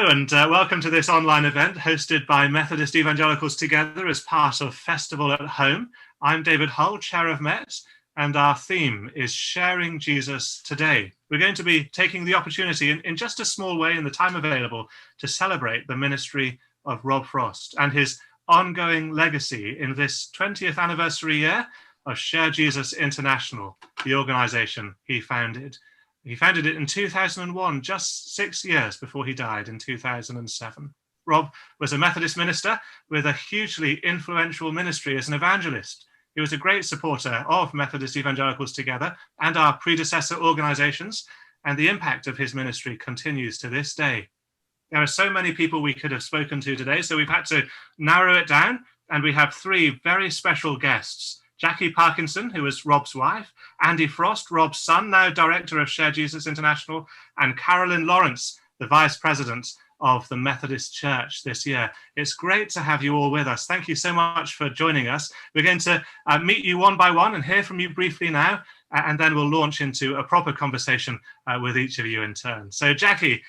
and welcome to this online event hosted by Methodist Evangelicals Together as part of Festival at Home. I'm David Hull, Chair of Met, and our theme is Sharing Jesus Today. We're going to be taking the opportunity in just a small way in the time available to celebrate the ministry of Rob Frost and his ongoing legacy in this 20th anniversary year of Share Jesus International, the organisation he founded. He founded it in 2001, just 6 years before he died in 2007. Rob was a Methodist minister with a hugely influential ministry as an evangelist. He was a great supporter of Methodist Evangelicals Together and our predecessor organisations, and the impact of his ministry continues to this day. There are so many people we could have spoken to today, so we've had to narrow it down, and we have three very special guests. Jacqui Parkinson, who was Rob's wife, Andy Frost, Rob's son, now director of Share Jesus International, and Carolyn Lawrence, the vice president of the Methodist Church this year. It's great to have you all with us. Thank you so much for joining us. We're going to meet you one by one and hear from you briefly now, and then we'll launch into a proper conversation with each of you in turn. So Jacqui,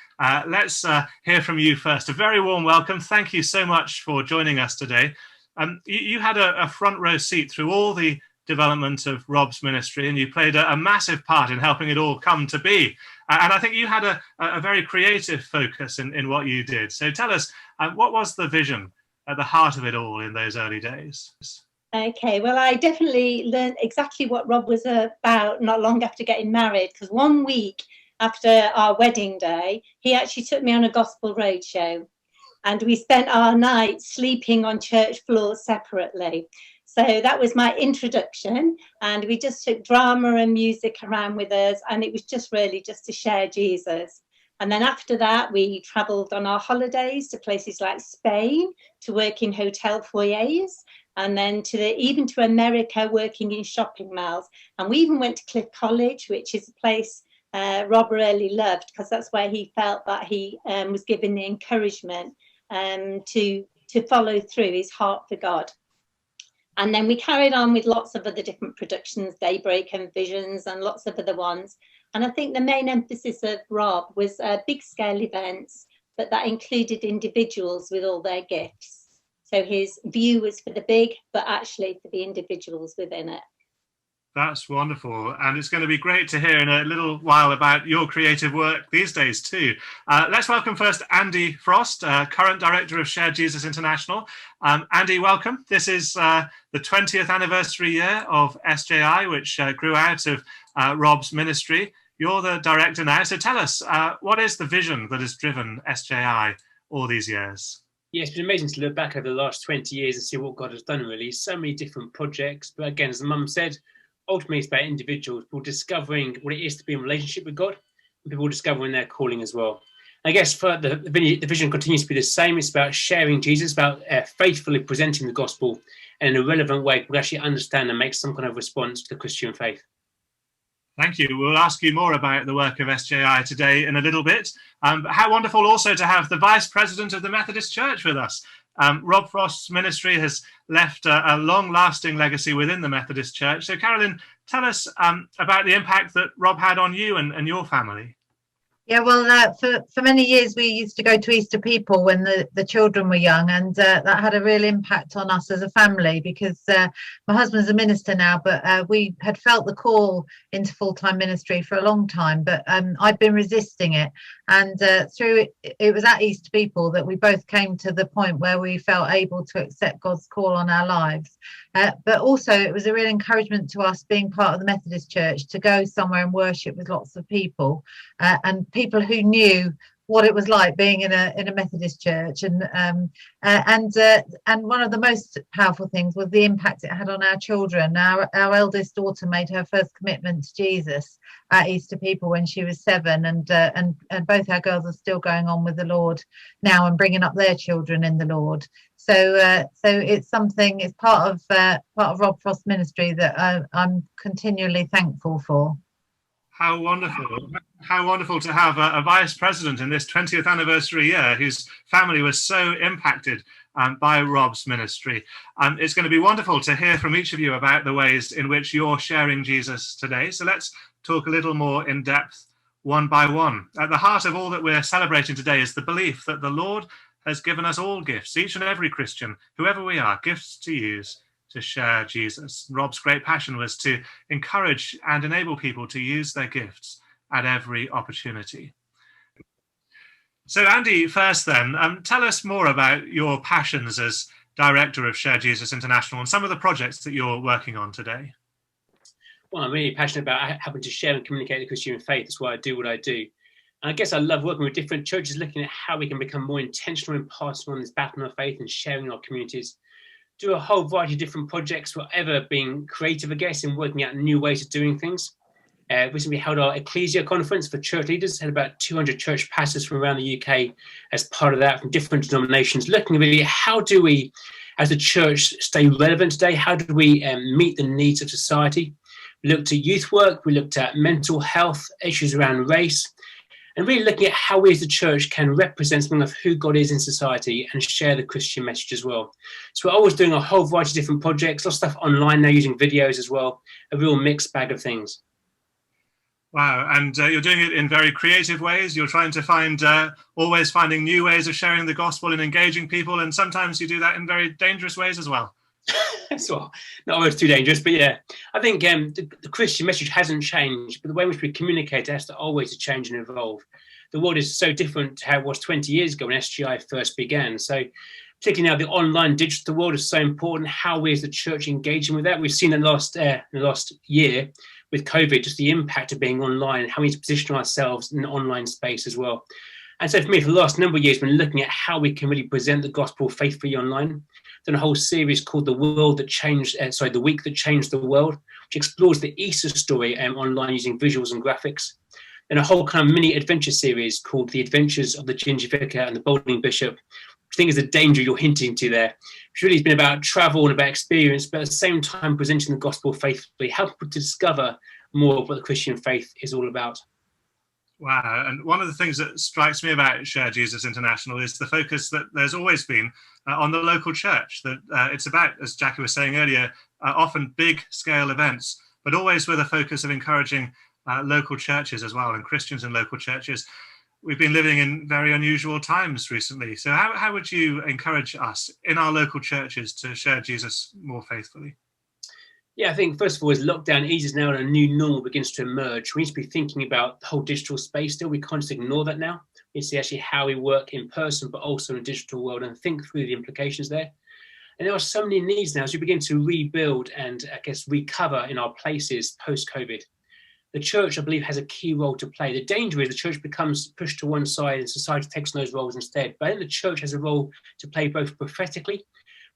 let's hear from you first. A very warm welcome. Thank you so much for joining us today. You had a front row seat through all the development of Rob's ministry, and you played a massive part in helping it all come to be. And I think you had a very creative focus in what you did. So tell us, what was the vision at the heart of it all in those early days? Okay, well, I definitely learned exactly what Rob was about not long after getting married, because 1 week after our wedding day, he actually took me on a gospel roadshow. And we spent our night sleeping on church floors separately. So that was my introduction. And we just took drama and music around with us. And it was just really just to share Jesus. And then after that, we travelled on our holidays to places like Spain to work in hotel foyers. And then even to America, working in shopping malls. And we even went to Cliff College, which is a place Rob really loved, because that's where he felt that he was given the encouragement to follow through his heart for God. And then we carried on with lots of other different productions, Daybreak and Visions and lots of other ones. And I think the main emphasis of Rob was big scale events, but that included individuals with all their gifts. So his view was for the big, but actually for the individuals within it. That's wonderful. And it's going to be great to hear in a little while about your creative work these days too. Let's welcome first Andy Frost, current director of Share Jesus International. Andy, welcome. This is the 20th anniversary year of SJI, which grew out of Rob's ministry. You're the director now. So tell us, what is the vision that has driven SJI all these years? Yeah, it's been amazing to look back over the last 20 years and see what God has done, really. So many different projects. But again, as the mum said, ultimately, it's about individuals, people discovering what it is to be in relationship with God, and people discovering their calling as well. I guess for the vision continues to be the same. It's about sharing Jesus, about faithfully presenting the gospel, and in a relevant way, people actually understand and make some kind of response to the Christian faith. Thank you. We'll ask you more about the work of SJI today in a little bit. But how wonderful also to have the Vice President of the Methodist Church with us. Rob Frost's ministry has left a long-lasting legacy within the Methodist Church. So, Carolyn, tell us about the impact that Rob had on you and your family. Yeah, well, for many years we used to go to Easter People when the children were young, and that had a real impact on us as a family, because my husband's a minister now, but we had felt the call into full-time ministry for a long time, but I'd been resisting it. And through it was at Easter People that we both came to the point where we felt able to accept God's call on our lives. But also it was a real encouragement to us, being part of the Methodist Church, to go somewhere and worship with lots of people and people who knew what it was like being in a Methodist church, and one of the most powerful things was the impact it had on our children. Our eldest daughter made her first commitment to Jesus at Easter People when she was 7, and both our girls are still going on with the Lord now and bringing up their children in the Lord. So it's something. It's part of Rob Frost's ministry that I'm continually thankful for. How wonderful. How wonderful to have a vice president in this 20th anniversary year whose family was so impacted by Rob's ministry. It's going to be wonderful to hear from each of you about the ways in which you're sharing Jesus today. So let's talk a little more in depth one by one. At the heart of all that we're celebrating today is the belief that the Lord has given us all gifts, each and every Christian, whoever we are, gifts to use to share Jesus. Rob's great passion was to encourage and enable people to use their gifts at every opportunity. So Andy, first then, tell us more about your passions as director of Share Jesus International and some of the projects that you're working on today. Well, I'm really passionate about having to share and communicate the Christian faith. That's why I do what I do. And I guess I love working with different churches, looking at how we can become more intentional in passing on this baton of faith and sharing in our communities. Do a whole variety of different projects, whatever, being creative, I guess, in working out new ways of doing things. Recently we held our Ecclesia conference for church leaders, had about 200 church pastors from around the UK as part of that, from different denominations, looking really at how do we, as a church, stay relevant today? How do we meet the needs of society? We looked at youth work, we looked at mental health, issues around race, and really looking at how we as the church can represent something of who God is in society and share the Christian message as well. So we're always doing a whole variety of different projects, lots of stuff online now using videos as well, a real mixed bag of things. Wow, and you're doing it in very creative ways. You're trying to find, always finding new ways of sharing the gospel and engaging people, and sometimes you do that in very dangerous ways as well. So, not always too dangerous, but yeah. I think the Christian message hasn't changed, but the way in which we communicate has to always change and evolve. The world is so different to how it was 20 years ago when SGI first began. So particularly now the online digital world is so important, how we as the church engaging with that. We've seen in the last year with COVID, just the impact of being online, how we need to position ourselves in the online space as well. And so for me, for the last number of years, we've been looking at how we can really present the gospel faithfully online. Done a whole series called The Week That Changed the World, which explores the Easter story online using visuals and graphics. Then a whole kind of mini adventure series called The Adventures of the Ginger Vicar and the Balding Bishop, which I think is the danger you're hinting to there. Which really has been about travel and about experience, but at the same time presenting the gospel faithfully, help people to discover more of what the Christian faith is all about. Wow, and one of the things that strikes me about Share Jesus International is the focus that there's always been on the local church, that it's about, as Jacqui was saying earlier, often big scale events, but always with a focus of encouraging local churches as well, and Christians in local churches. We've been living in very unusual times recently. So how would you encourage us in our local churches to share Jesus more faithfully? Yeah, I think first of all, as lockdown eases now and a new normal begins to emerge, we need to be thinking about the whole digital space still. We can't just ignore that now. We need to see actually how we work in person, but also in a digital world, and think through the implications there. And there are so many needs now as we begin to rebuild and I guess recover in our places post-COVID. The church, I believe, has a key role to play. The danger is the church becomes pushed to one side and society takes on those roles instead. But I think the church has a role to play both prophetically.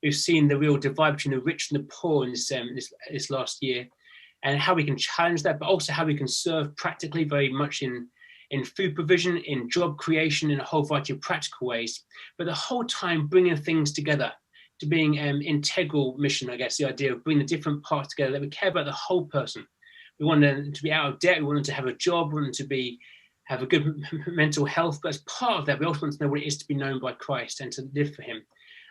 We've seen the real divide between the rich and the poor in this last year, and how we can challenge that, but also how we can serve practically, very much in food provision, in job creation, in a whole variety of practical ways. But the whole time bringing things together to being integral mission, I guess, the idea of bringing the different parts together, that we care about the whole person. We want them to be out of debt. We want them to have a job. We want them to have a good mental health. But as part of that, we also want to know what it is to be known by Christ and to live for him.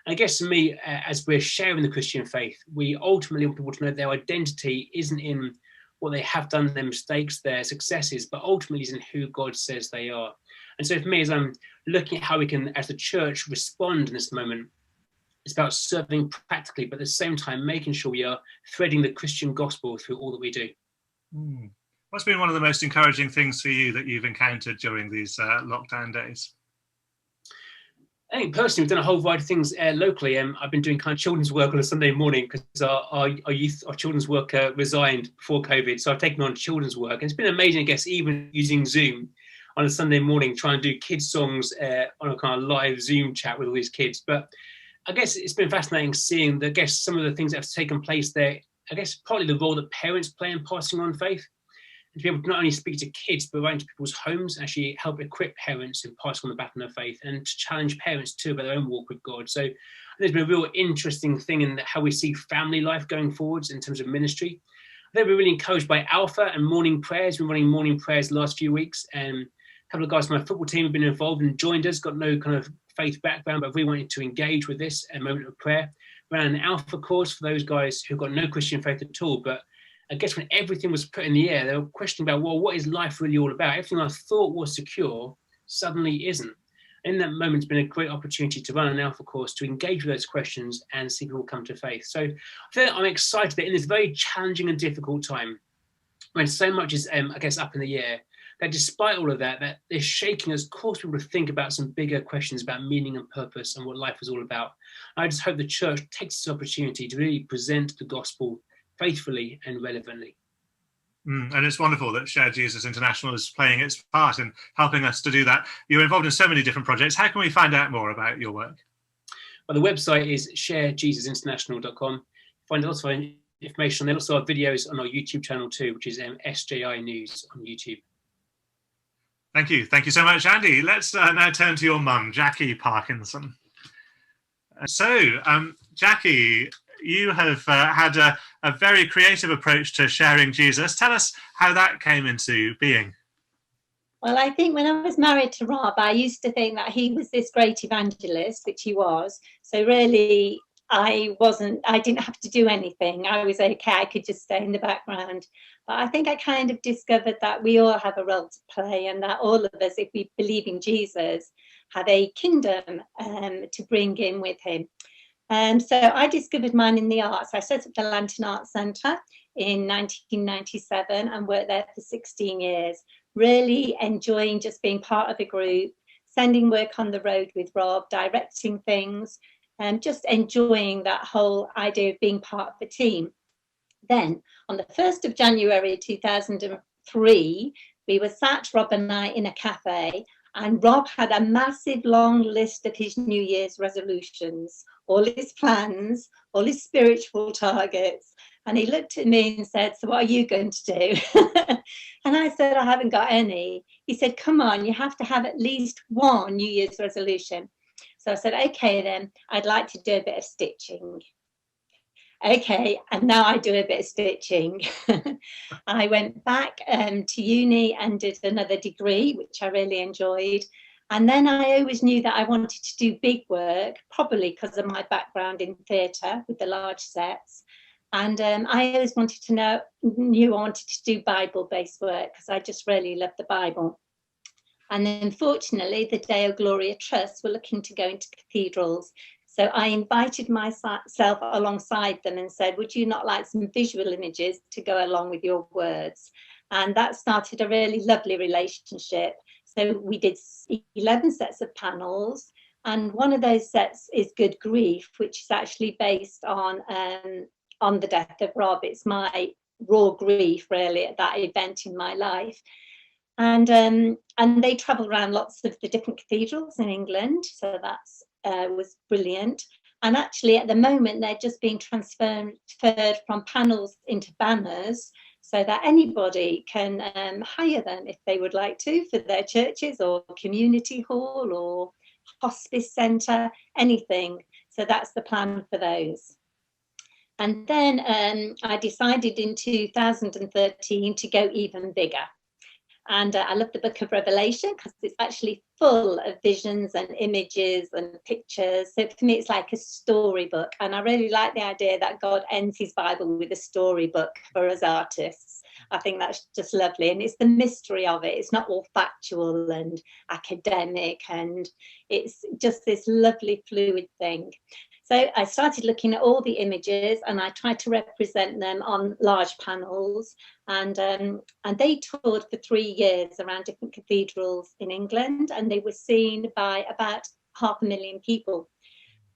And I guess for me, as we're sharing the Christian faith, we ultimately want people to know their identity isn't in what they have done, their mistakes, their successes, but ultimately is in who God says they are. And so for me, as I'm looking at how we can, as the church, respond in this moment, it's about serving practically, but at the same time, making sure we are threading the Christian gospel through all that we do. What's been one of the most encouraging things for you that you've encountered during these lockdown days? I think personally, we've done a whole variety of things locally. I've been doing kind of children's work on a Sunday morning because our children's worker resigned before COVID. So I've taken on children's work. And it's been amazing, I guess, even using Zoom on a Sunday morning, trying to do kids' songs on a kind of live Zoom chat with all these kids. But I guess it's been fascinating seeing, some of the things that have taken place there. I guess partly the role that parents play in passing on faith, and to be able to not only speak to kids, but right into people's homes, actually help equip parents in passing on the baton of faith, and to challenge parents too about their own walk with God. So there's been a real interesting thing in how we see family life going forwards in terms of ministry. I think we're really encouraged by Alpha and morning prayers. We've been running morning prayers the last few weeks, and a couple of guys from my football team have been involved and joined us, got no kind of faith background, but really wanted to engage with this moment of prayer. Ran an Alpha course for those guys who've got no Christian faith at all, but I guess when everything was put in the air, they were questioning about, well, what is life really all about? Everything I thought was secure suddenly isn't. In that moment, it's been a great opportunity to run an Alpha course, to engage with those questions and see people come to faith. So I feel like I'm excited that in this very challenging and difficult time, when so much is, I guess, up in the air, that despite all of that, that they're shaking us, cause people to think about some bigger questions about meaning and purpose and what life is all about. I just hope the church takes this opportunity to really present the gospel faithfully and relevantly. And it's wonderful that Share Jesus International is playing its part in helping us to do that. You're involved in so many different projects. How can we find out more about your work? Well, the website is sharejesusinternational.com. Find lots of information. There also are videos on our YouTube channel too, which is SJI News on YouTube. Thank you. Thank you so much, Andy. Let's now turn to your mum, Jacqui Parkinson. So, Jacqui, you have had a very creative approach to sharing Jesus. Tell us how that came into being. Well, I think when I was married to Rob, I used to think that he was this great evangelist, which he was. So really, I didn't have to do anything. I was okay. I could just stay in the background. But I think I kind of discovered that we all have a role to play, and that all of us, if we believe in Jesus, have a kingdom to bring in with him. So I discovered mine in the arts. I set up the Lantern Arts Centre in 1997 and worked there for 16 years, really enjoying just being part of a group, sending work on the road with Rob, directing things, and just enjoying that whole idea of being part of a team. Then on the 1st of January 2003, we were sat, Rob and I, in a cafe, and Rob had a massive long list of his New Year's resolutions, all his plans, all his spiritual targets. And he looked at me and said, "So what are you going to do?" And I said, "I haven't got any." He said, "Come on, you have to have at least one New Year's resolution." So I said, "Okay, then I'd like to do a bit of stitching." Okay, and now I do a bit of stitching. I went back to uni and did another degree, which I really enjoyed. And then I always knew that I wanted to do big work, probably because of my background in theatre with the large sets. And I always knew I wanted to do Bible-based work because I just really love the Bible. And then fortunately, the Deo Gloria Trust were looking to go into cathedrals. So I invited myself alongside them and said, "Would you not like some visual images to go along with your words?" And that started a really lovely relationship. So we did 11 sets of panels, and one of those sets is Good Grief, which is actually based on the death of Rob. It's my raw grief, really, at that event in my life. And they travel around lots of the different cathedrals in England, so that's was brilliant. And actually at the moment they're just being transferred from panels into banners, so that anybody can hire them if they would like to for their churches or community hall or hospice centre, anything. So that's the plan for those. And then I decided in 2013 to go even bigger. And I love the book of Revelation because it's actually full of visions and images and pictures. So for me, it's like a storybook. And I really like the idea that God ends his Bible with a storybook for us artists. I think that's just lovely. And it's the mystery of it. It's not all factual and academic. And it's just this lovely fluid thing. So I started looking at all the images and I tried to represent them on large panels, and they toured for 3 years around different cathedrals in England, and they were seen by about 500,000 people.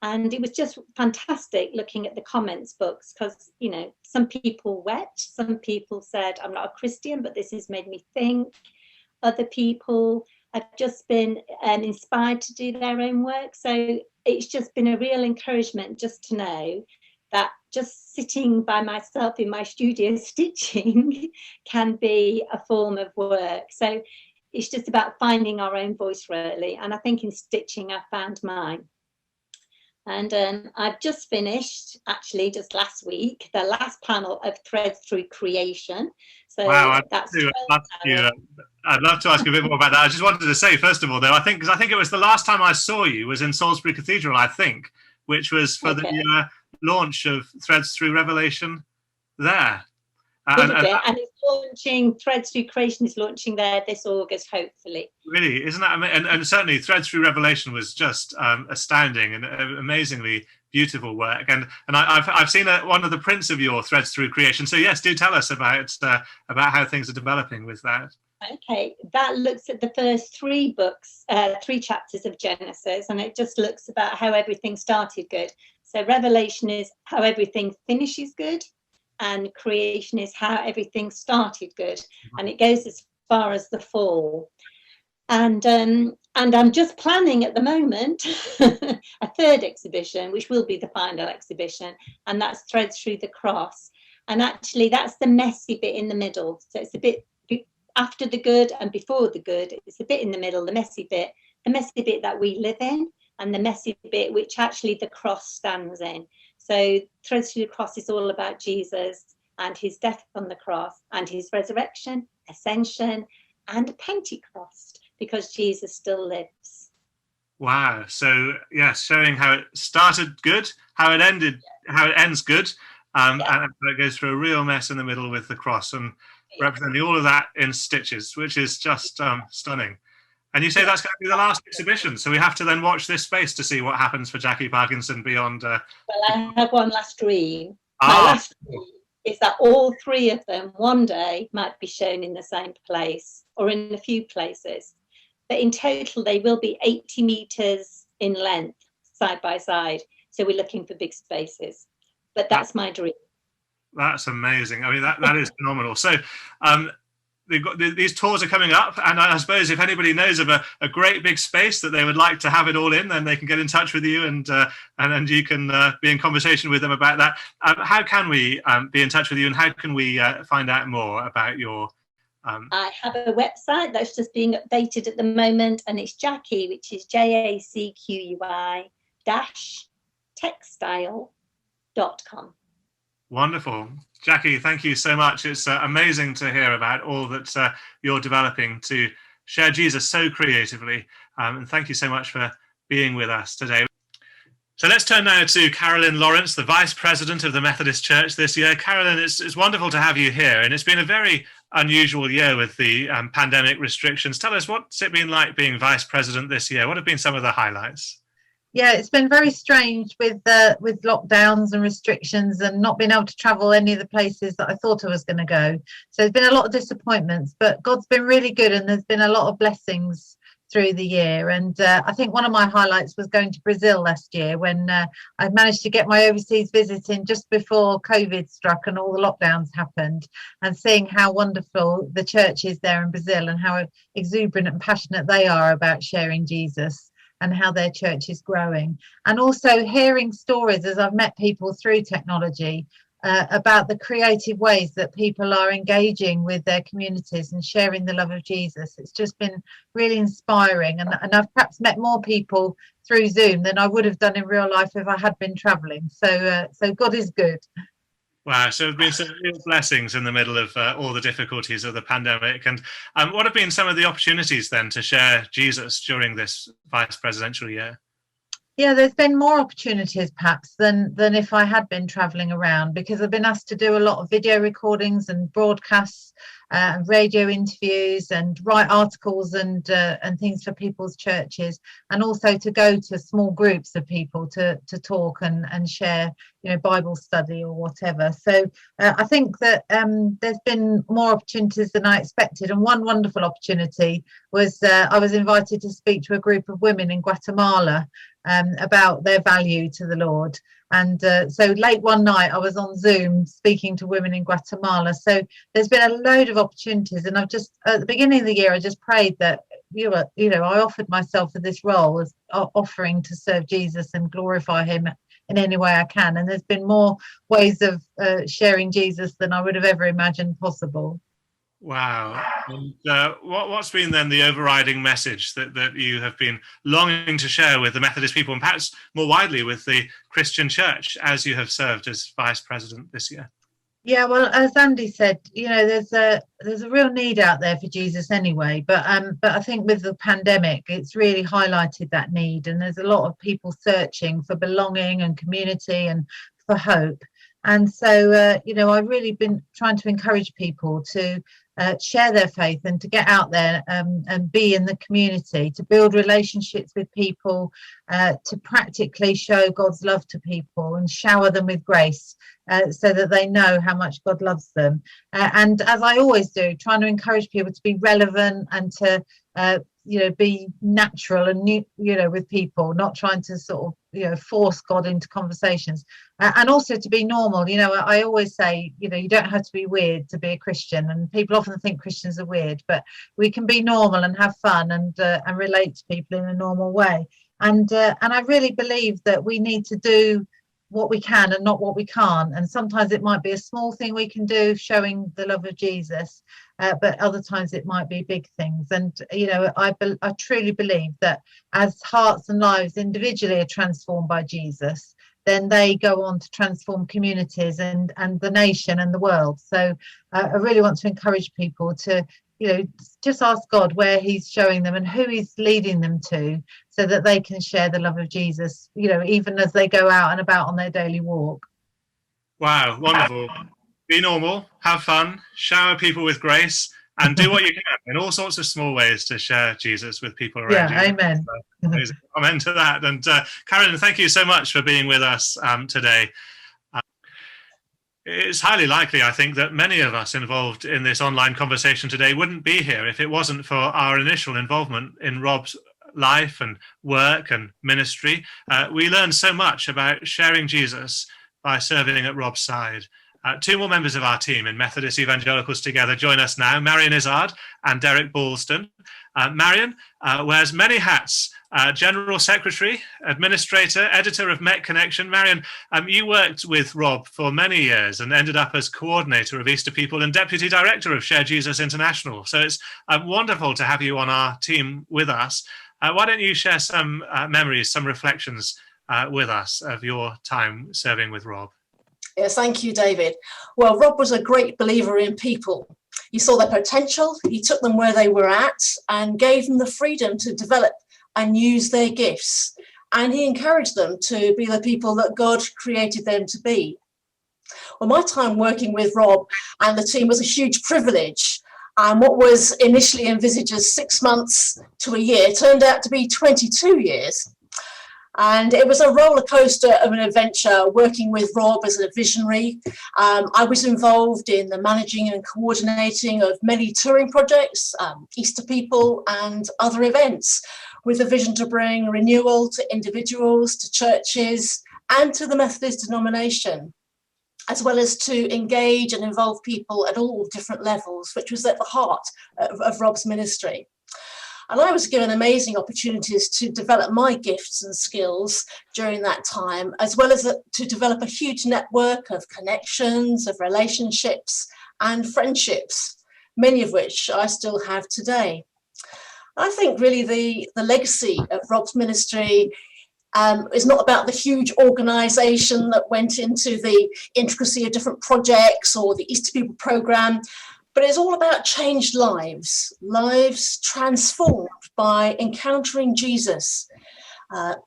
And it was just fantastic looking at the comments books because, you know, some people wept, some people said, "I'm not a Christian, but this has made me think." Other people have just been inspired to do their own work. So it's just been a real encouragement just to know that just sitting by myself in my studio stitching can be a form of work. So it's just about finding our own voice, really. And I think in stitching, I found mine. And I've just finished, actually, just last week, the last panel of Threads Through Creation. So wow, that's I'd love to ask you a bit more about that. I just wanted to say, first of all, though, I think it was the last time I saw you was in Salisbury Cathedral, I think, which was for the launch of Threads Through Revelation there. And it's launching, Threads Through Creation is launching there this August, hopefully. Really, isn't that amazing? And certainly Threads Through Revelation was just astounding and amazingly beautiful work. And I've seen one of the prints of your Threads Through Creation. So yes, do tell us about how things are developing with that. Okay, that looks at the first 3 books, 3 chapters of Genesis, and it just looks about how everything started good. So Revelation is how everything finishes good, and creation is how everything started good. And it goes as far as the fall. And I'm just planning at the moment a 3rd exhibition, which will be the final exhibition, and that's Threads Through the Cross. And actually that's the messy bit in the middle. So it's a bit after the good and before the good. It's a bit in the middle, the messy bit that we live in, and the messy bit which actually the cross stands in. So Threads Through the Cross is all about Jesus and his death on the cross and his resurrection, ascension, and Pentecost, because Jesus still lives. Wow. So yes, showing how it started good, how it ended, how it ends good, and it goes through a real mess in the middle with the cross, and representing all of that in stitches, which is just stunning. And you say that's going to be the last exhibition, so we have to then watch this space to see what happens for Jacqui Parkinson beyond. Well, I have one last dream. My last dream is that all 3 of them one day might be shown in the same place or in a few places. But in total, they will be 80 meters in length, side by side. So we're looking for big spaces. But that's my dream. That's amazing. I mean, that is phenomenal. So they've got these tours are coming up, and I suppose if anybody knows of a great big space that they would like to have it all in, then they can get in touch with you, and you can be in conversation with them about that. How can we be in touch with you, and how can we find out more about your I have a website that's just being updated at the moment, and it's Jacqui, which is JACQUI textile.com. Wonderful. Jacqui, thank you so much. It's amazing to hear about all that you're developing to share Jesus so creatively. And thank you so much for being with us today. So let's turn now to Carolyn Lawrence, the Vice President of the Methodist Church this year. Carolyn, it's wonderful to have you here, and it's been a very unusual year with the pandemic restrictions. Tell us, what's it been like being Vice President this year? What have been some of the highlights? Yeah, it's been very strange with lockdowns and restrictions and not being able to travel any of the places that I thought I was going to go. So there's been a lot of disappointments, but God's been really good, and there's been a lot of blessings through the year. And I think one of my highlights was going to Brazil last year, when I managed to get my overseas visit in just before COVID struck and all the lockdowns happened, and seeing how wonderful the church is there in Brazil and how exuberant and passionate they are about sharing Jesus, and how their church is growing. And also hearing stories, as I've met people through technology, about the creative ways that people are engaging with their communities and sharing the love of Jesus. It's just been really inspiring, and I've perhaps met more people through Zoom than I would have done in real life if I had been traveling. So God is good. Wow, so there have been some real blessings in the middle of all the difficulties of the pandemic. And what have been some of the opportunities then to share Jesus during this vice presidential year? Yeah, there's been more opportunities perhaps than if I had been travelling around, because I've been asked to do a lot of video recordings and broadcasts, radio interviews, and write articles and things for people's churches, and also to go to small groups of people to talk and share, Bible study or whatever. So I think that there's been more opportunities than I expected. And one wonderful opportunity was I was invited to speak to a group of women in Guatemala about their value to the Lord. And so late one night I was on Zoom speaking to women in Guatemala. So there's been a load of opportunities, and I've just at the beginning of the year I just prayed that I offered myself for this role as offering to serve Jesus and glorify him in any way I can. And there's been more ways of sharing Jesus than I would have ever imagined possible. Wow. And what's been then the overriding message that you have been longing to share with the Methodist people, and perhaps more widely with the Christian church, as you have served as vice president this year? Yeah, well, as Andy said, there's a real need out there for Jesus anyway, but I think with the pandemic it's really highlighted that need, and there's a lot of people searching for belonging and community and for hope. And so, I've really been trying to encourage people to share their faith and to get out there and be in the community, to build relationships with people, to practically show God's love to people and shower them with grace so that they know how much God loves them. And as I always do, trying to encourage people to be relevant and to be natural and with people, not trying to sort of force God into conversations, and also to be normal. I always say you don't have to be weird to be a Christian, and people often think Christians are weird, but we can be normal and have fun and relate to people in a normal way. And I really believe that we need to do what we can and not what we can't, and sometimes it might be a small thing we can do showing the love of Jesus, but other times it might be big things. And I truly believe that as hearts and lives individually are transformed by Jesus, then they go on to transform communities and the nation and the world. So I really want to encourage people to just ask God where he's showing them and who he's leading them to, so that they can share the love of Jesus, even as they go out and about on their daily walk. Wow, wonderful. Be normal, have fun, shower people with grace, and do what you can in all sorts of small ways to share Jesus with people around you. Amen. So, amen to that. And Carolyn, thank you so much for being with us today. It's highly likely, I think, that many of us involved in this online conversation today wouldn't be here if it wasn't for our initial involvement in Rob's life and work and ministry. We learned so much about sharing Jesus by serving at Rob's side. Two more members of our team in Methodist Evangelicals Together join us now, Marion Izzard and Derek Ballston. Marion wears many hats: General Secretary, Administrator, Editor of Met Connection. Marion, you worked with Rob for many years and ended up as Coordinator of Easter People and Deputy Director of Share Jesus International. So it's wonderful to have you on our team with us. Why don't you share some memories, some reflections with us of your time serving with Rob? Yes, thank you, David. Well, Rob was a great believer in people. He saw their potential, he took them where they were at and gave them the freedom to develop and use their gifts. And he encouraged them to be the people that God created them to be. Well, my time working with Rob and the team was a huge privilege. And what was initially envisaged as 6 months to a year turned out to be 22 years. And it was a roller coaster of an adventure working with Rob as a visionary. I was involved in the managing and coordinating of many touring projects, Easter People and other events, with a vision to bring renewal to individuals, to churches, and to the Methodist denomination, as well as to engage and involve people at all different levels, which was at the heart of Rob's ministry. And I was given amazing opportunities to develop my gifts and skills during that time, as well as to develop a huge network of connections, of relationships and friendships, many of which I still have today. I think really the legacy of Rob's ministry is not about the huge organisation that went into the intricacy of different projects or the Easter People programme, but it's all about changed lives, lives transformed by encountering Jesus,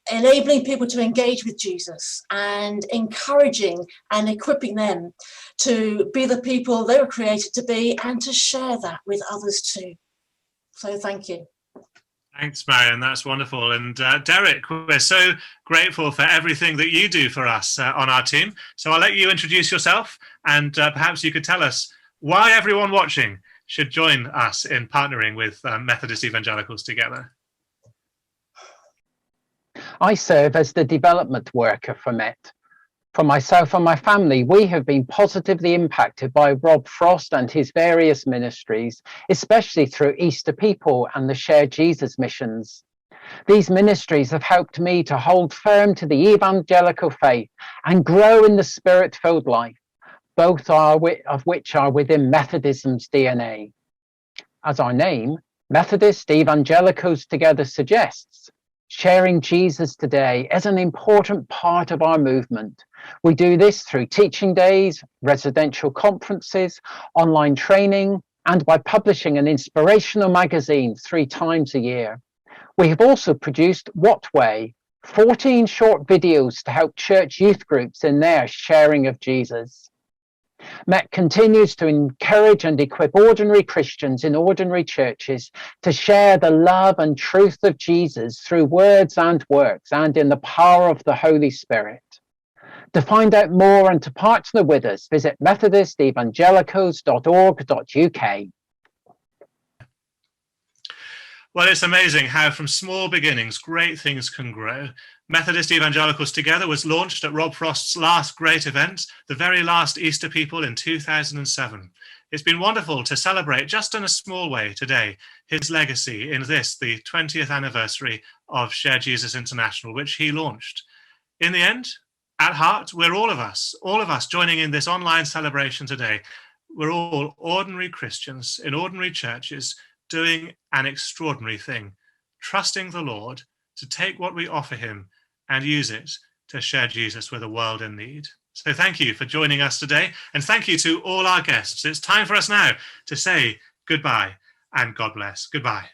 enabling people to engage with Jesus and encouraging and equipping them to be the people they were created to be and to share that with others too. So thank you. Thanks, Marion. That's wonderful. And Derek, we're so grateful for everything that you do for us on our team. So I'll let you introduce yourself, and perhaps you could tell us why everyone watching should join us in partnering with Methodist Evangelicals Together. I serve as the development worker for Met. For myself and my family, we have been positively impacted by Rob Frost and his various ministries, especially through Easter People and the Share Jesus missions. These ministries have helped me to hold firm to the evangelical faith and grow in the spirit-filled life, both of which are within Methodism's DNA. As our name, Methodist Evangelicals Together suggests, sharing Jesus today is an important part of our movement. We do this through teaching days, residential conferences, online training, and by publishing an inspirational magazine 3 times a year. We have also produced What Way, 14 short videos to help church youth groups in their sharing of Jesus. Met continues to encourage and equip ordinary Christians in ordinary churches to share the love and truth of Jesus through words and works and in the power of the Holy Spirit. To find out more and to partner with us, visit methodistevangelicals.org.uk. Well, it's amazing how from small beginnings, great things can grow. Methodist Evangelicals Together was launched at Rob Frost's last great event, the very last Easter People in 2007. It's been wonderful to celebrate, just in a small way today, his legacy in this, the 20th anniversary of Share Jesus International, which he launched. In the end, at heart, we're all of us joining in this online celebration today. We're all ordinary Christians in ordinary churches doing an extraordinary thing, trusting the Lord to take what we offer him and use it to share Jesus with a world in need. So thank you for joining us today, and thank you to all our guests. It's time for us now to say goodbye and God bless. Goodbye.